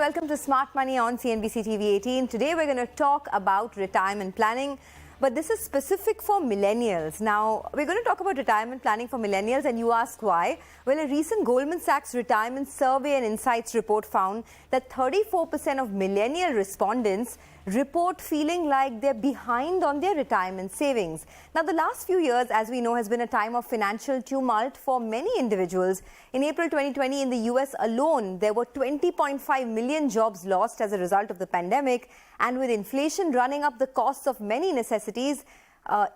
welcome to Smart Money on CNBC-TV18. Today we're going to talk about retirement planning, but this is specific for millennials. Now, we're going to talk about retirement planning for millennials, and you ask why? Well, a recent Goldman Sachs Retirement Survey and Insights report found that 34% of millennial respondents report feeling like they're behind on their retirement savings. Now, the last few years, as we know, has been a time of financial tumult for many individuals. In April 2020, in the US alone, there were 20.5 million jobs lost as a result of the pandemic. And with inflation running up the costs of many necessities,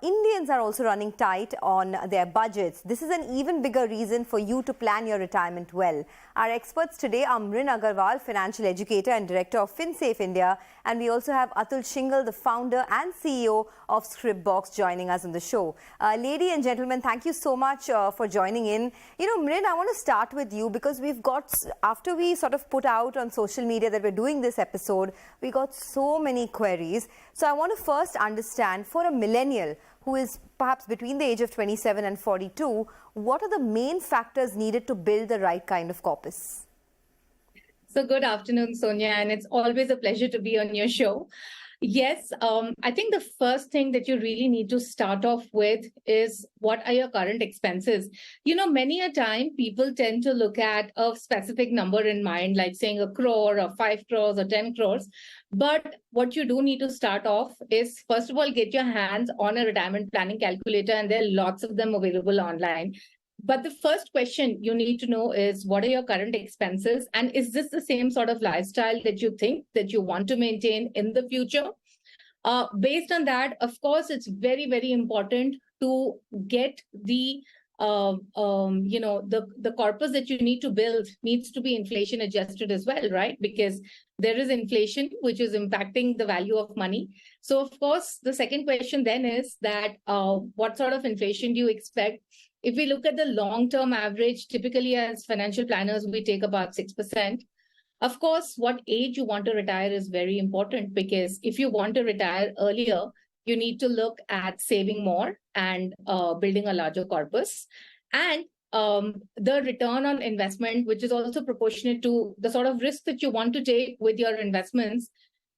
Indians are also running tight on their budgets. This is an even bigger reason for you to plan your retirement well. Our experts today are Mrin Agarwal, financial educator and director of Finsafe India, and we also have Atul Shinghal, the founder and CEO of Scripbox, joining us on the show. Ladies and gentlemen, thank you so much for joining in. You know, Mrin, I want to start with you because we've got, after we sort of put out on social media that we're doing this episode, we got so many queries. So I want to first understand, for a millennial who is perhaps between the age of 27 and 42, what are the main factors needed to build the right kind of corpus? So good afternoon, Sonia, and it's always a pleasure to be on your show. Yes, I think the first thing that you really need to start off with is what are your current expenses? You know, many a time people tend to look at a specific number in mind, like saying 1 crore or 5 crores or 10 crores. But what you do need to start off is, first of all, get your hands on a retirement planning calculator, and there are lots of them available online. But the first question you need to know is, what are your current expenses? And is this the same sort of lifestyle that you think that you want to maintain in the future? Based on that, of course, it's very, very important to get the the corpus that you need to build needs to be inflation adjusted as well, right? Because there is inflation, which is impacting the value of money. So, of course, the second question then is that what sort of inflation do you expect? If we look at the long-term average, typically as financial planners, we take about 6%. Of course, what age you want to retire is very important, because if you want to retire earlier, you need to look at saving more and building a larger corpus. And the return on investment, which is also proportionate to the sort of risk that you want to take with your investments,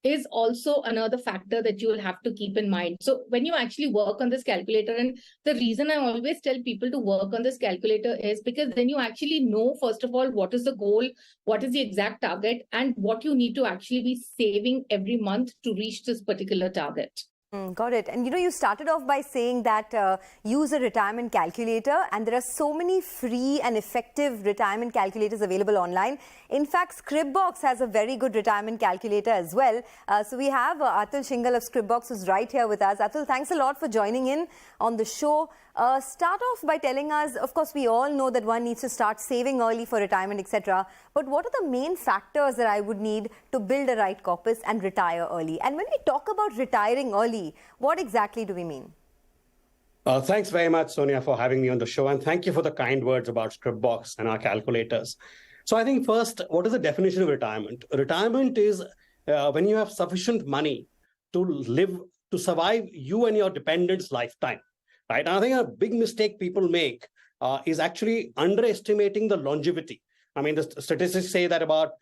is also another factor that you will have to keep in mind. So when you actually work on this calculator, and the reason I always tell people to work on this calculator is because then you actually know, first of all, what is the goal, what is the exact target, and what you need to actually be saving every month to reach this particular target. Got it. And you know, you started off by saying that use a retirement calculator, and there are so many free and effective retirement calculators available online. In fact, Scripbox has a very good retirement calculator as well. So we have Atul Shinghal of Scripbox, who's right here with us. Atul, thanks a lot for joining in on the show. Start off by telling us, of course, we all know that one needs to start saving early for retirement, etc. But what are the main factors that I would need to build a right corpus and retire early? And when we talk about retiring early, what exactly do we mean? Thanks very much, Sonia, for having me on the show. And thank you for the kind words about Scripbox and our calculators. So I think first, what is the definition of retirement? Retirement is when you have sufficient money to live, to survive you and your dependents' lifetime. Right? And I think a big mistake people make is actually underestimating the longevity. I mean, the statistics say that about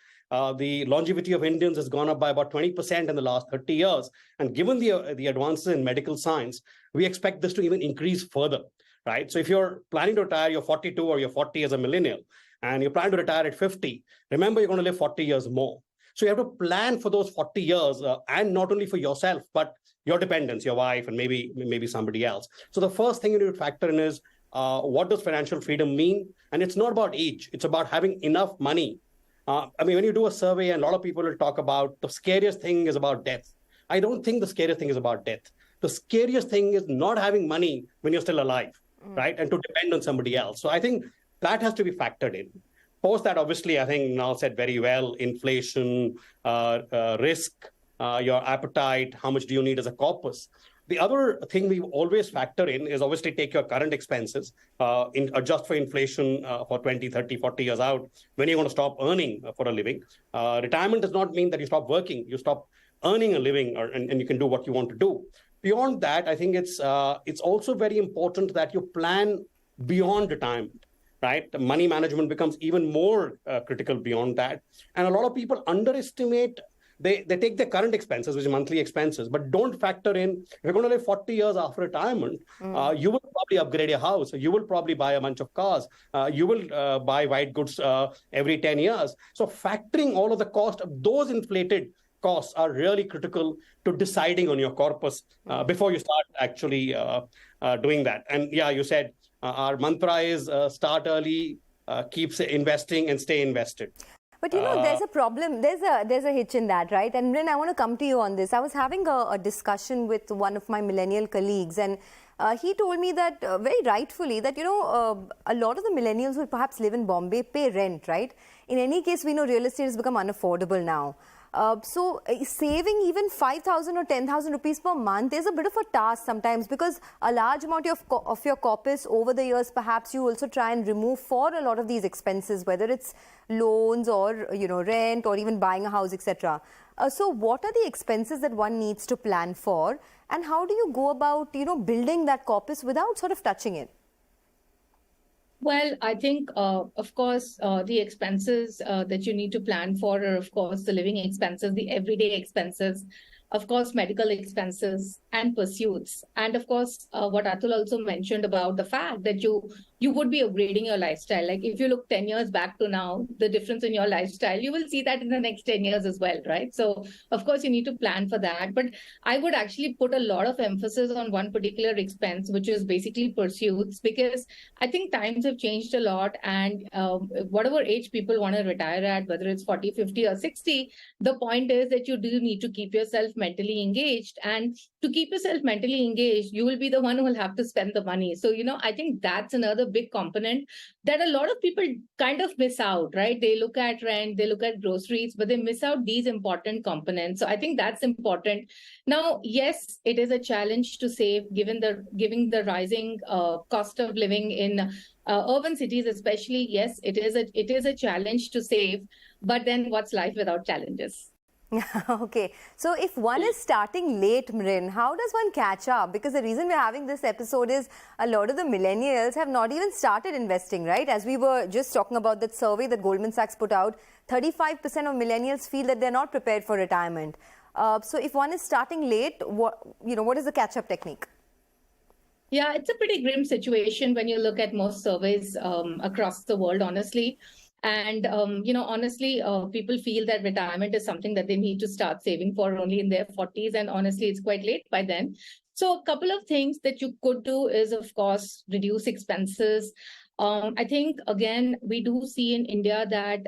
the longevity of Indians has gone up by about 20% in the last 30 years. And given the advances in medical science, we expect this to even increase further. Right? So if you're planning to retire, you're 42 or you're 40 as a millennial, and you plan to retire at 50, remember you're going to live 40 years more. So you have to plan for those 40 years, and not only for yourself, but your dependents, your wife, and maybe somebody else. So the first thing you need to factor in is what does financial freedom mean? And it's not about age. It's about having enough money. I mean, when you do a survey, and a lot of people will talk about the scariest thing is about death. I don't think the scariest thing is about death. The scariest thing is not having money when you're still alive, right? And to depend on somebody else. So I think that has to be factored in. Post that, obviously, I think Nal said very well, inflation, risk, your appetite, how much do you need as a corpus. The other thing we always factor in is obviously take your current expenses, adjust for inflation for 20, 30, 40 years out, when you're going to stop earning for a living. Retirement does not mean that you stop working, you stop earning a living, and you can do what you want to do. Beyond that, I think it's also very important that you plan beyond retirement. right? Money management becomes even more critical beyond that. And a lot of people underestimate, they take their current expenses, which is monthly expenses, but don't factor in, if you're going to live 40 years after retirement, you will probably upgrade your house. You will probably buy a bunch of cars. You will buy white goods every 10 years. So factoring all of the cost of those inflated costs are really critical to deciding on your corpus before you start actually doing that. And yeah, you said our mantra is start early, keep investing and stay invested. But there's a problem. There's a hitch in that, right? And Mrin, I want to come to you on this. I was having a discussion with one of my millennial colleagues, and he told me that very rightfully that a lot of the millennials who perhaps live in Bombay pay rent, right? In any case, we know real estate has become unaffordable now. So saving even 5,000 or 10,000 rupees per month is a bit of a task sometimes, because a large amount of your corpus over the years, perhaps you also try and remove for a lot of these expenses, whether it's loans or rent or even buying a house, etc. So what are the expenses that one needs to plan for, and how do you go about building that corpus without sort of touching it? Well, I think, of course, the expenses that you need to plan for are, of course, the living expenses, the everyday expenses, of course, medical expenses and pursuits. And of course, what Atul also mentioned about the fact that you would be upgrading your lifestyle. Like if you look 10 years back to now, the difference in your lifestyle, you will see that in the next 10 years as well, right? So of course, you need to plan for that. But I would actually put a lot of emphasis on one particular expense, which is basically pursuits, because I think times have changed a lot. And whatever age people want to retire at, whether it's 40, 50 or 60, the point is that you do need to keep yourself mentally engaged. And to keep yourself mentally engaged, you will be the one who will have to spend the money. So, I think that's another big component that a lot of people kind of miss out, right? They look at rent, they look at groceries, but they miss out these important components. So I think that's important. Now, yes, it is a challenge to save given the rising cost of living in urban cities, especially. Yes, it is a challenge to save. But then what's life without challenges? Okay, so if one is starting late, Mrin, how does one catch up? Because the reason we're having this episode is a lot of the millennials have not even started investing, right? As we were just talking about that survey that Goldman Sachs put out, 35% of millennials feel that they're not prepared for retirement. So if one is starting late, what is the catch-up technique? Yeah, it's a pretty grim situation when you look at most surveys across the world, honestly. And, honestly, people feel that retirement is something that they need to start saving for only in their 40s. And honestly, it's quite late by then. So a couple of things that you could do is, of course, reduce expenses. I think, again, we do see in India that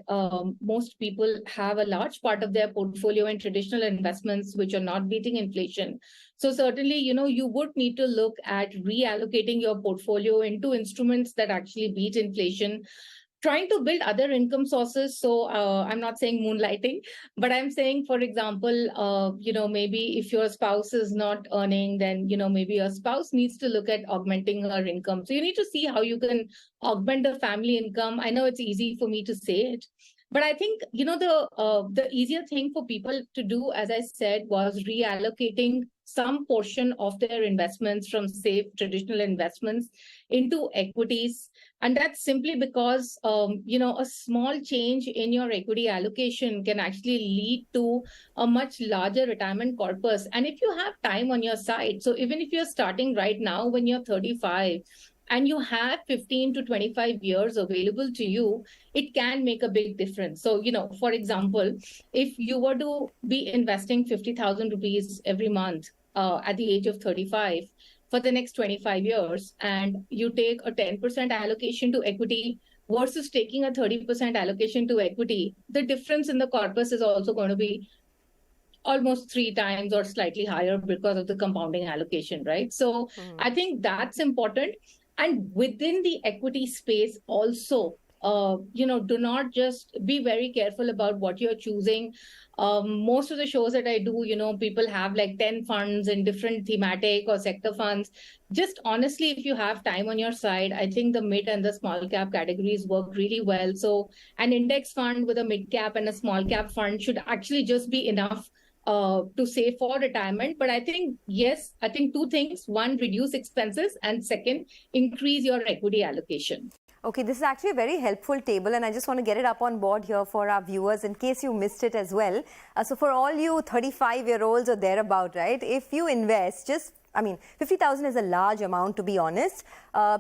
most people have a large part of their portfolio in traditional investments, which are not beating inflation. So certainly, you would need to look at reallocating your portfolio into instruments that actually beat inflation. Trying to build other income sources. So I'm not saying moonlighting, but I'm saying, for example, maybe if your spouse is not earning, then, maybe your spouse needs to look at augmenting her income. So you need to see how you can augment the family income. I know it's easy for me to say it, but I think, the easier thing for people to do, as I said, was reallocating some portion of their investments from safe traditional investments into equities. And that's simply because, a small change in your equity allocation can actually lead to a much larger retirement corpus. And if you have time on your side, so even if you're starting right now when you're 35, and you have 15 to 25 years available to you, it can make a big difference. So, for example, if you were to be investing 50,000 rupees every month at the age of 35 for the next 25 years, and you take a 10% allocation to equity versus taking a 30% allocation to equity, the difference in the corpus is also going to be almost 3 times or slightly higher because of the compounding allocation, right? So I think that's important. And within the equity space also, do not just be very careful about what you're choosing. Most of the shows that I do, people have like 10 funds in different thematic or sector funds. Just honestly, if you have time on your side, I think the mid and the small cap categories work really well. So an index fund with a mid cap and a small cap fund should actually just be enough to save for retirement. But I think, yes, 2 things. 1, reduce expenses. And second, increase your equity allocation. Okay, this is actually a very helpful table, and I just want to get it up on board here for our viewers in case you missed it as well. So for all you 35-year-olds or thereabout, right, if you invest 50,000 is a large amount, to be honest.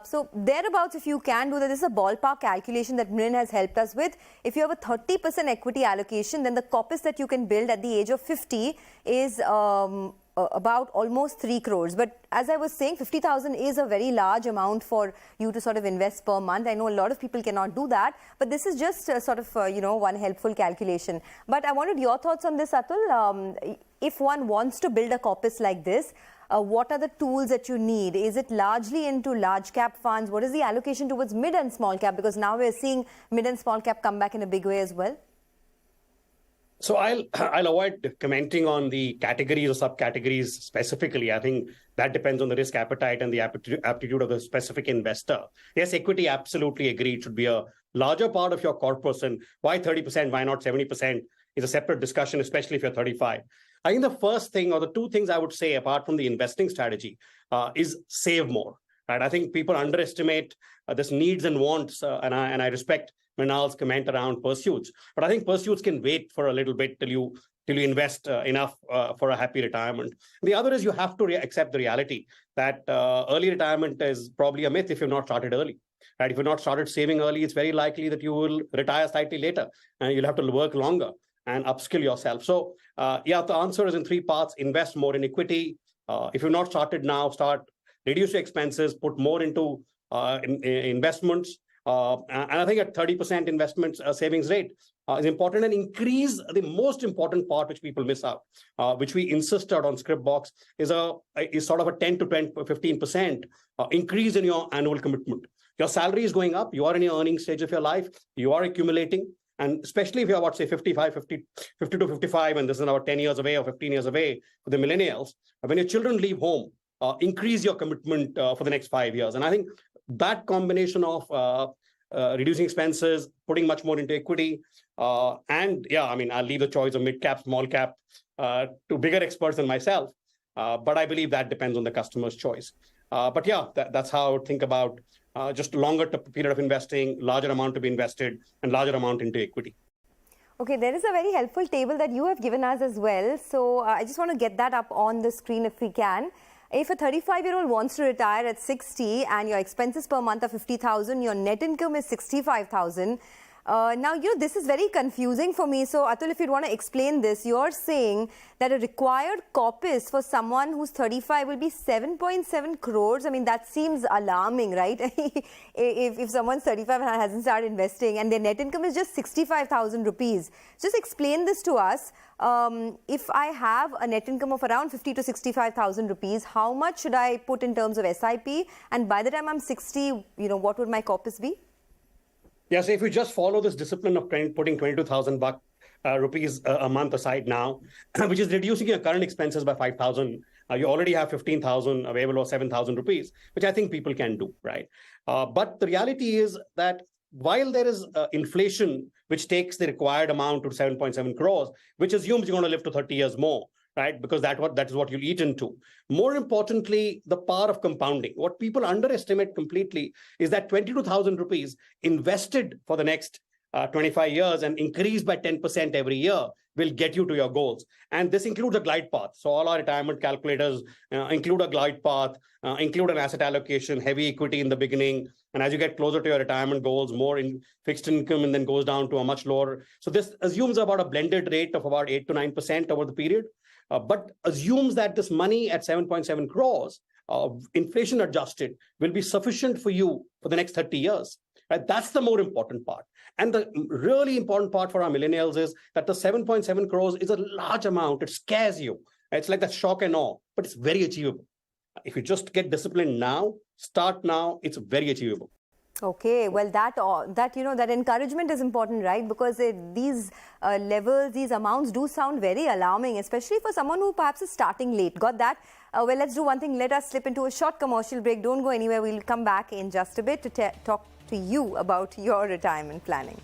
So thereabouts, if you can do that, this is a ballpark calculation that Mrin has helped us with. If you have a 30% equity allocation, then the corpus that you can build at the age of 50 is about almost 3 crores. But as I was saying, 50,000 is a very large amount for you to sort of invest per month. I know a lot of people cannot do that, but this is just one helpful calculation. But I wanted your thoughts on this, Atul. If one wants to build a corpus like this, what are the tools that you need? Is it largely into large cap funds? What is the allocation towards mid and small cap? Because now we're seeing mid and small cap come back in a big way as well. So I'll avoid commenting on the categories or subcategories specifically. I think that depends on the risk appetite and the aptitude of the specific investor. Yes, equity, absolutely agreed, should be a larger part of your corpus. And why 30%, why not 70% is a separate discussion, especially if you're 35. I think the first thing, or the two things I would say apart from the investing strategy, is save more. Right? I think people underestimate this needs and wants, and I respect Mrinal's comment around pursuits. But I think pursuits can wait for a little bit till you invest enough for a happy retirement. The other is you have to accept the reality that early retirement is probably a myth if you've not started early. Right? If you've not started saving early, it's very likely that you will retire slightly later and you'll have to work longer and upskill yourself. So the answer is in 3 parts. Invest more in equity. If you've not started now, reduce your expenses, put more into investments. And I think at 30% investment savings rate is important, and increase the most important part which people miss out, which we insisted on Scripbox, is sort of a 10 to 15% increase in your annual commitment. Your salary is going up. You are in your earning stage of your life. You are accumulating. And especially if you're, say, 50 to 55, and this is about 10 years away or 15 years away for the millennials, when your children leave home, increase your commitment for the next 5 years. And I think that combination of reducing expenses, putting much more into equity, I'll leave the choice of mid cap, small cap to bigger experts than myself. But I believe that depends on the customer's choice. That's how I would think about just longer period of investing, larger amount to be invested, and larger amount into equity. Okay, there is a very helpful table that you have given us as well. So I just want to get that up on the screen if we can. If a 35-year-old wants to retire at 60 and your expenses per month are 50,000, your net income is 65,000. Now, this is very confusing for me. So, Atul, if you'd want to explain this, you're saying that a required corpus for someone who's 35 will be 7.7 crores. I mean, that seems alarming, right? if someone's 35 and hasn't started investing and their net income is just 65,000 rupees. Just explain this to us. If I have a net income of around 50 to 65,000 rupees, how much should I put in terms of SIP? And by the time I'm 60, what would my corpus be? Yeah, so if you just follow this discipline of putting 22,000 rupees a month aside now, which is reducing your current expenses by 5,000, you already have 15,000 available or 7,000 rupees, which I think people can do, right? But the reality is that while there is inflation, which takes the required amount to 7.7 crores, which assumes you're going to live to 30 years more, right? Because that is what you'll eat into. More importantly, the power of compounding. What people underestimate completely is that 22,000 rupees invested for the next 25 years and increased by 10% every year will get you to your goals. And this includes a glide path. So all our retirement calculators include a glide path, include an asset allocation, heavy equity in the beginning. And as you get closer to your retirement goals, more in fixed income, and then goes down to a much lower. So this assumes about a blended rate of about 8 to 9% over the period. But assumes that this money at 7.7 crores, inflation adjusted, will be sufficient for you for the next 30 years. Right? That's the more important part. And the really important part for our millennials is that the 7.7 crores is a large amount. It scares you. It's like that shock and awe, but it's very achievable. If you just get disciplined now, start now, it's very achievable. Okay, well, that encouragement is important, right? Because these levels, these amounts do sound very alarming, especially for someone who perhaps is starting late. Got that? Well, let's do one thing. Let us slip into a short commercial break. Don't go anywhere. We'll come back in just a bit to talk to you about your retirement planning.